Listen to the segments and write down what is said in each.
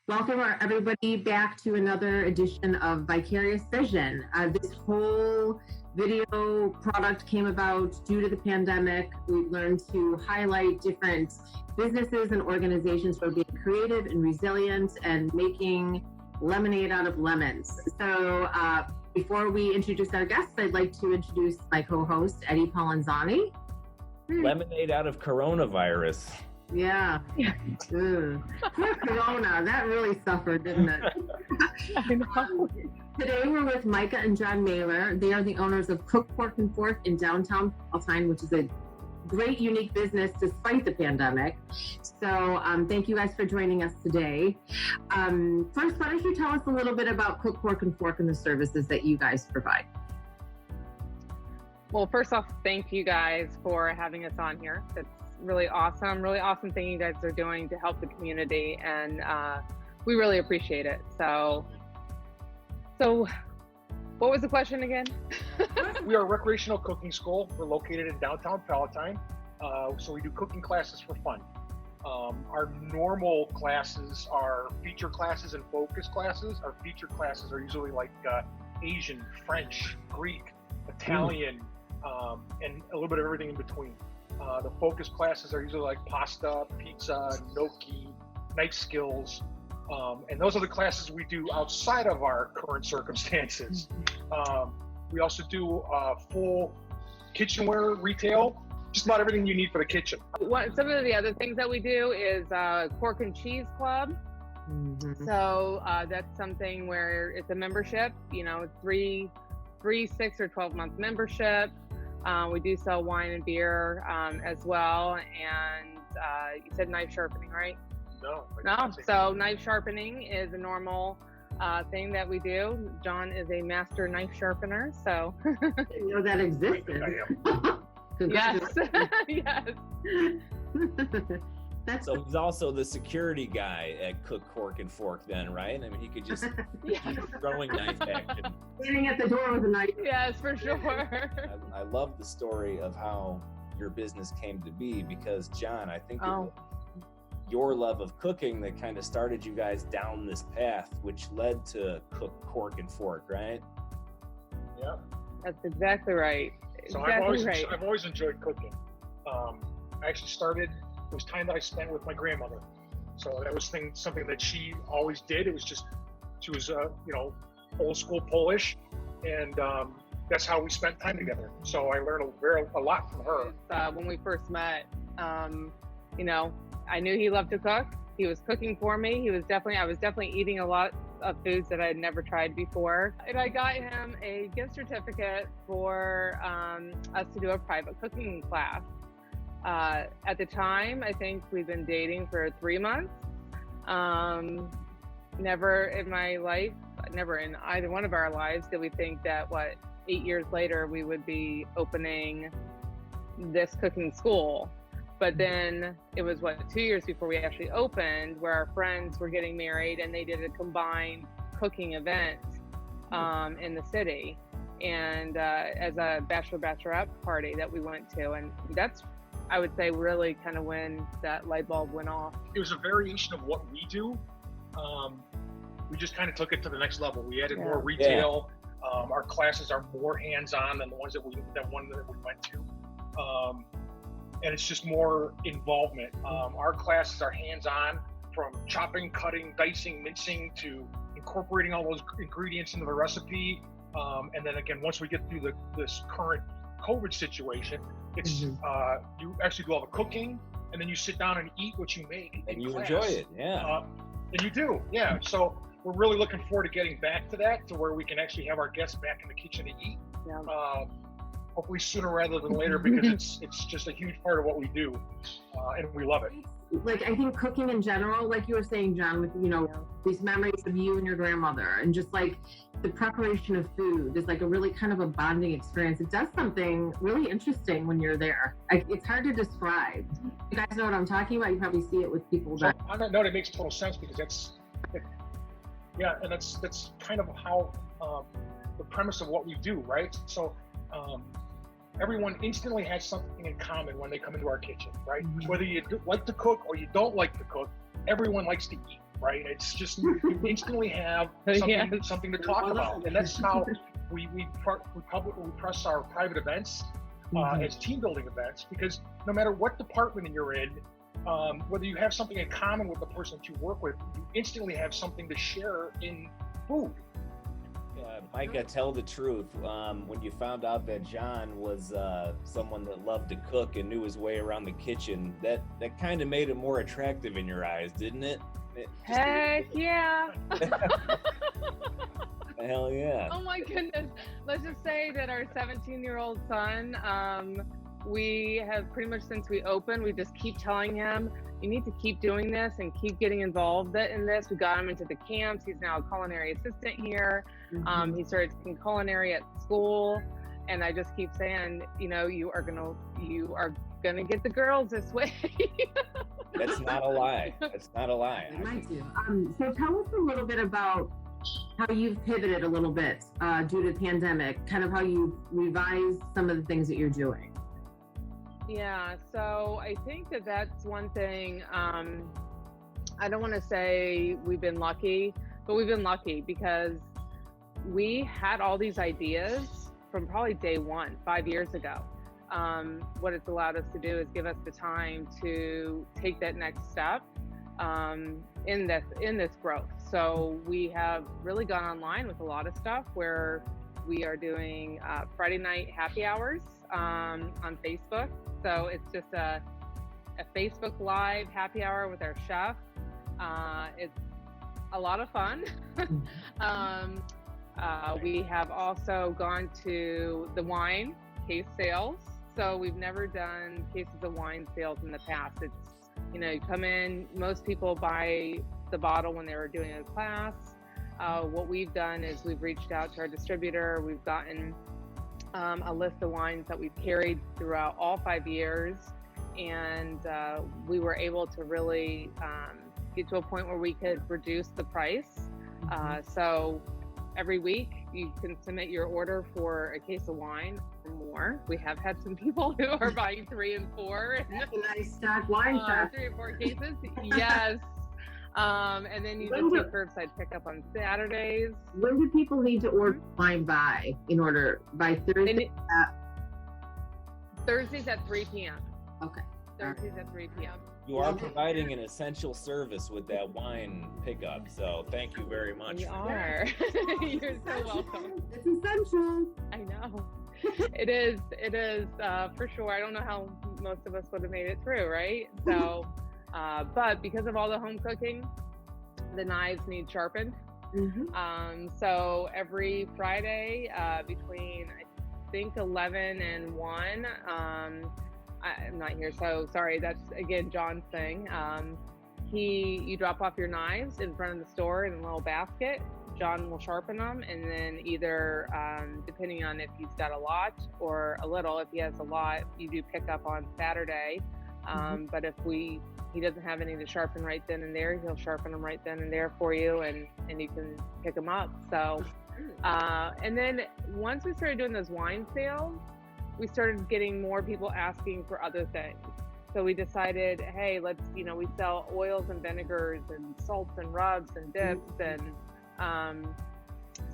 Welcome everybody back to another edition of Vicarious Vision. This whole video product came about due to the pandemic. We've learned to highlight different businesses and organizations who are being creative and resilient and making lemonade out of lemons. So before we introduce our guests, I'd like to introduce my co-host, Eddie Polanzani. Lemonade out of coronavirus. Yeah. Poor Corona. That really suffered, didn't it? I know. Today we're with Mica and John Mahler. They are the owners of Cork and Fork in downtown Palatine, which is a great, unique business despite the pandemic. So thank you guys for joining us today. First, why don't you tell us a little bit about Cork and Fork and the services that you guys provide? Well, first off, thank you guys for having us on here. It's really awesome thing you guys are doing to help the community, and we really appreciate it. So what was the question again? We are a recreational cooking school. We're located in downtown Palatine, so we do cooking classes for fun. Our normal classes are feature classes and focus classes. Our feature classes are usually like Asian, French, Greek, Italian, and a little bit of everything in between. The focus classes are usually like pasta, pizza, gnocchi, knife skills, and those are the classes we do outside of our current circumstances. We also do full kitchenware retail, just about everything you need for the kitchen. Some of the other things that we do is Cork and Cheese Club. Mm-hmm. So that's something where it's a membership, 3, 6, or 12-month membership. We do sell wine and beer as well. And you said knife sharpening, right? No. So knife sharpening is a normal thing that we do. John is a master knife sharpener, so. I didn't know that existed. Yes. Yes. So he's also the security guy at Cork and Fork then, right? I mean, he could just keep throwing knife action. Standing at the door with a knife. Yes, for sure. I love the story of how your business came to be because, John, I think it was your love of cooking that kind of started you guys down this path, which led to Cork and Fork, right? Yeah. That's exactly right. So Exactly I've always enjoyed cooking. I actually started. It was time that I spent with my grandmother. So that was something that she always did. It was just, she was, old school Polish. And that's how we spent time together. So I learned a lot from her. When we first met, I knew he loved to cook. He was cooking for me. I was definitely eating a lot of foods that I had never tried before. And I got him a gift certificate for us to do a private cooking class. At the time, I think we'd been dating for 3 months. Never in my life, never in either one of our lives did we think that 8 years later we would be opening this cooking school. But then it was 2 years before we actually opened, where our friends were getting married and they did a combined cooking event in the city, and as a bachelorette party that we went to, and that's, I would say, really kind of when that light bulb went off. It was a variation of what we do. We just kind of took it to the next level. We added more retail. Yeah. Our classes are more hands-on than the one that we went to. And it's just more involvement. Our classes are hands-on, from chopping, cutting, dicing, mincing, to incorporating all those ingredients into the recipe. And then again, once we get through this current COVID situation, it's you actually do all the cooking, and then you sit down and eat what you make. And you class. enjoy it, yeah. And you do, yeah. So we're really looking forward to getting back to that, to where we can actually have our guests back in the kitchen to eat. Yeah. Hopefully sooner rather than later, because it's just a huge part of what we do, and we love it. Like, I think cooking in general, like you were saying, John, with, these memories of you and your grandmother, and just like the preparation of food is like a really kind of a bonding experience. It does something really interesting when you're there. It's hard to describe. You guys know what I'm talking about? You probably see it with people that. On that note, it makes total sense, because that's kind of how the premise of what we do, right? So everyone instantly has something in common when they come into our kitchen, right? Mm-hmm. Whether you like to cook or you don't like to cook, everyone likes to eat. right? It's just you instantly have something to talk about, and that's how we press our private events as team building events, because no matter what department you're in, whether you have something in common with the person that you work with, you instantly have something to share in food. Mica, tell the truth. When you found out that John was someone that loved to cook and knew his way around the kitchen, that kind of made it more attractive in your eyes, didn't it? Heck yeah. Hell yeah. Oh my goodness. Let's just say that our 17-year-old son, we have pretty much since we opened, we just keep telling him, you need to keep doing this and keep getting involved in this. We got him into the camps. He's now a culinary assistant here. He started taking culinary at school. And I just keep saying, you are gonna get the girls this way. That's not a lie. That's not a lie. I might do. So tell us a little bit about how you've pivoted a little bit due to the pandemic, kind of how you revised some of the things that you're doing. Yeah, so I think that's one thing. I don't want to say we've been lucky, but we've been lucky because we had all these ideas from probably day one, 5 years ago. What it's allowed us to do is give us the time to take that next step in this growth. So we have really gone online with a lot of stuff where we are doing Friday night happy hours on Facebook. So it's just a Facebook Live happy hour with our chef. It's a lot of fun. We have also gone to the wine case sales. So we've never done cases of wine sales in the past. It's, you come in, most people buy the bottle when they were doing a class. What we've done is we've reached out to our distributor. We've gotten a list of wines that we've carried throughout all 5 years. And we were able to really get to a point where we could reduce the price. So every week you can submit your order for a case of wine or more. We have had some people who are buying 3 and 4. That's a nice stack wine stack. 3 or 4 cases. Yes. And then you just do curbside pickup on Saturdays. When do people need to order wine by Thursday? Thursdays at 3 p.m. Okay. Thursdays at 3 p.m. You are providing an essential service with that wine pickup, so thank you very much. You are. You're so welcome. It's essential. I know. It is for sure. I don't know how most of us would have made it through, right? So, but because of all the home cooking, the knives need sharpened. So every Friday between, I think, 11 and 1, I'm not here, so sorry, that's again John's thing. You drop off your knives in front of the store in a little basket. John will sharpen them, and then either depending on if he's got a lot or a little, if he has a lot, you do pick up on Saturday. But if he doesn't have any to sharpen right then and there, he'll sharpen them right then and there for you, and you can pick them up. So and then once we started doing those wine sales, we started getting more people asking for other things. So we decided, hey, let's, we sell oils and vinegars and salts and rubs and dips. And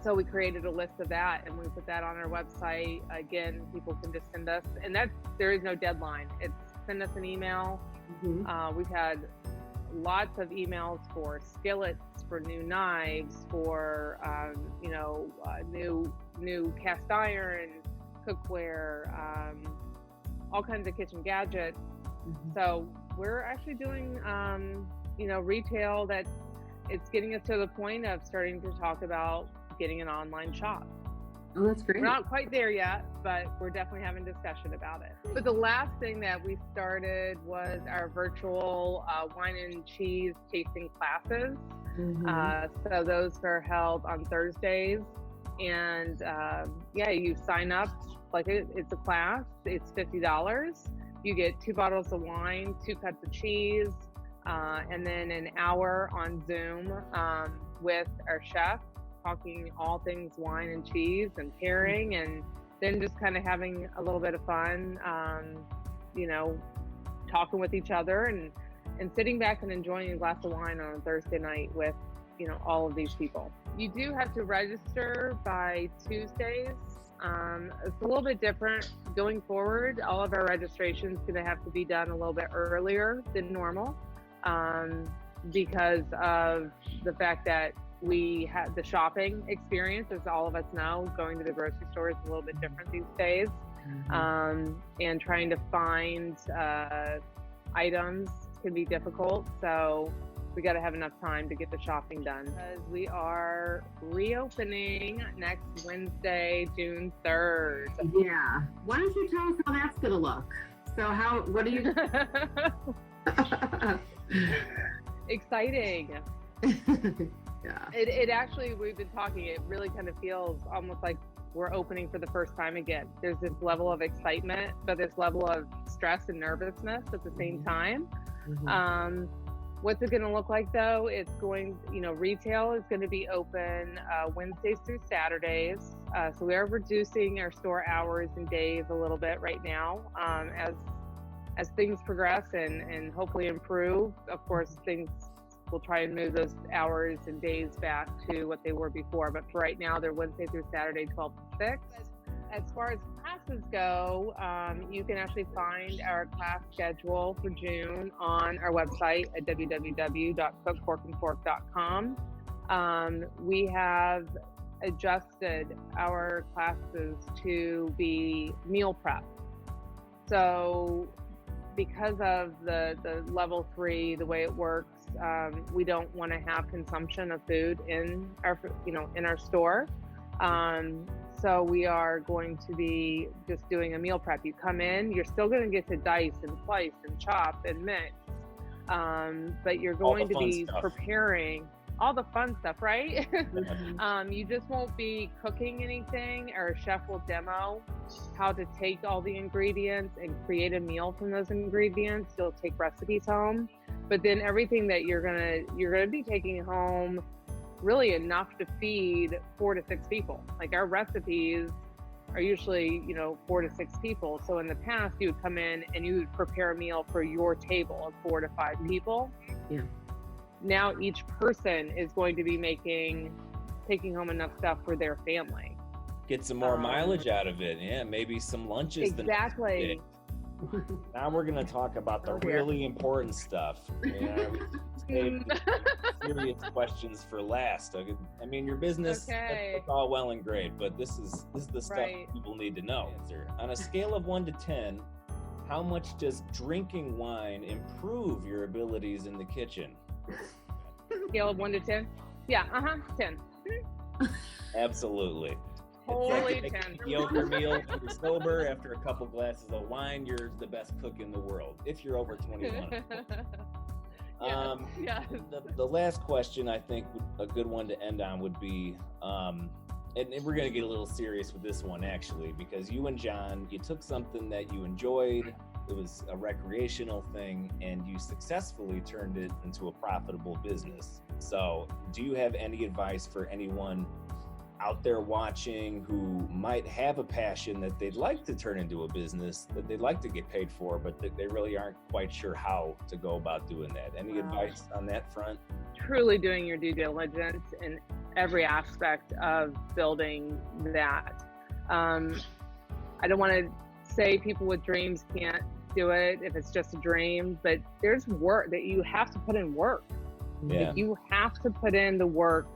so we created a list of that, and we put that on our website. Again, people can just send us, and there is no deadline. It's send us an email. We've had lots of emails for skillets, for new knives, for, new cast iron, cookware, all kinds of kitchen gadgets. So we're actually doing, retail that it's getting us to the point of starting to talk about getting an online shop. Oh, that's great. We're not quite there yet, but we're definitely having discussion about it. But the last thing that we started was our virtual wine and cheese tasting classes. So those are held on Thursdays. And you sign up, like it's a class, it's $50. You get 2 bottles of wine, 2 cuts of cheese, and then an hour on Zoom with our chef, talking all things wine and cheese and pairing, and then just kind of having a little bit of fun, talking with each other. And and sitting back and enjoying a glass of wine on a Thursday night with, all of these people. You do have to register by Tuesdays. It's a little bit different going forward. All of our registration's going to have to be done a little bit earlier than normal, because of the fact that we have the shopping experience, as all of us know, going to the grocery store is a little bit different these days. And trying to find items can be difficult. So we got to have enough time to get the shopping done, because we are reopening next Wednesday, June 3rd. Yeah. Why don't you tell us how that's going to look? So what are you? Exciting. Yeah. It actually, we've been talking, it really kind of feels almost like we're opening for the first time again. There's this level of excitement, but this level of stress and nervousness at the same time. What's it going to look like though? It's going, retail is going to be open Wednesdays through Saturdays. So we are reducing our store hours and days a little bit right now, as things progress and hopefully improve. Of course, we'll try and move those hours and days back to what they were before. But for right now, they're Wednesday through Saturday, 12 to 6. As far as classes go, you can actually find our class schedule for June on our website at www.cookforkandfork.com. We have adjusted our classes to be meal prep. So because of the level 3, the way it works, we don't want to have consumption of food in our store. So we are going to be just doing a meal prep. You come in, you're still going to get to dice and slice and chop and mix, but you're going to be preparing all the fun stuff, right? You just won't be cooking anything. Our chef will demo how to take all the ingredients and create a meal from those ingredients. You'll take recipes home, but then everything that you're gonna be taking home, really enough to feed 4 to 6 people. Like our recipes are usually, 4 to 6 people. So in the past, you would come in and you would prepare a meal for your table of 4 to 5 people. Yeah. Now each person is going to be taking home enough stuff for their family. Get some more mileage out of it. Yeah, maybe some lunches. Exactly. Now we're going to talk about the really important stuff. Save the serious questions for last. I mean, your business, it's all well and great, but this is the stuff people need to know. On a scale of 1 to 10, how much does drinking wine improve your abilities in the kitchen? Scale of 1 to 10? Yeah, 10. Absolutely. Holy it's like 10. A mediocre meal when you're sober. After a couple glasses of wine, you're the best cook in the world, if you're over 21. Yes. The last question, I think, a good one to end on would be, and we're going to get a little serious with this one, actually, because you and John, you took something that you enjoyed, it was a recreational thing, and you successfully turned it into a profitable business. So do you have any advice for anyone out there watching who might have a passion that they'd like to turn into a business, that they'd like to get paid for, but they really aren't quite sure how to go about doing that? Any advice on that front? Truly doing your due diligence in every aspect of building that. I don't want to say people with dreams can't do it if it's just a dream, but there's work that you have to put in work. Yeah. Like you have to put in the work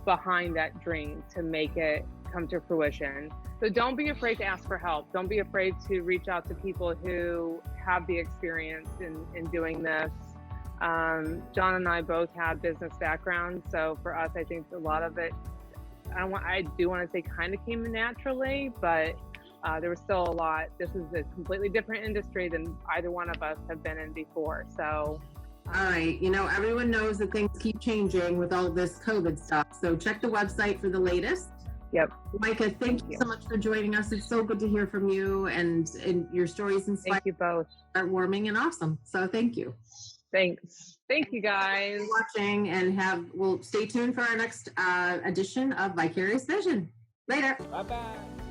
behind that dream to make it come to fruition. So don't be afraid to ask for help. Don't be afraid to reach out to people who have the experience in doing this. John and I both have business backgrounds, so for us, I think a lot of it, I do want to say kind of came naturally, but there was still a lot. This is a completely different industry than either one of us have been in before. So all right, everyone knows that things keep changing with all this COVID stuff. So check the website for the latest. Yep. Micah, thank you so much for joining us. It's so good to hear from you, and your stories inspire. Thank you both. Heartwarming and awesome. So thank you. Thanks. Thank you guys. Watching, and we'll stay tuned for our next edition of Vicarious Vision. Later. Bye-bye.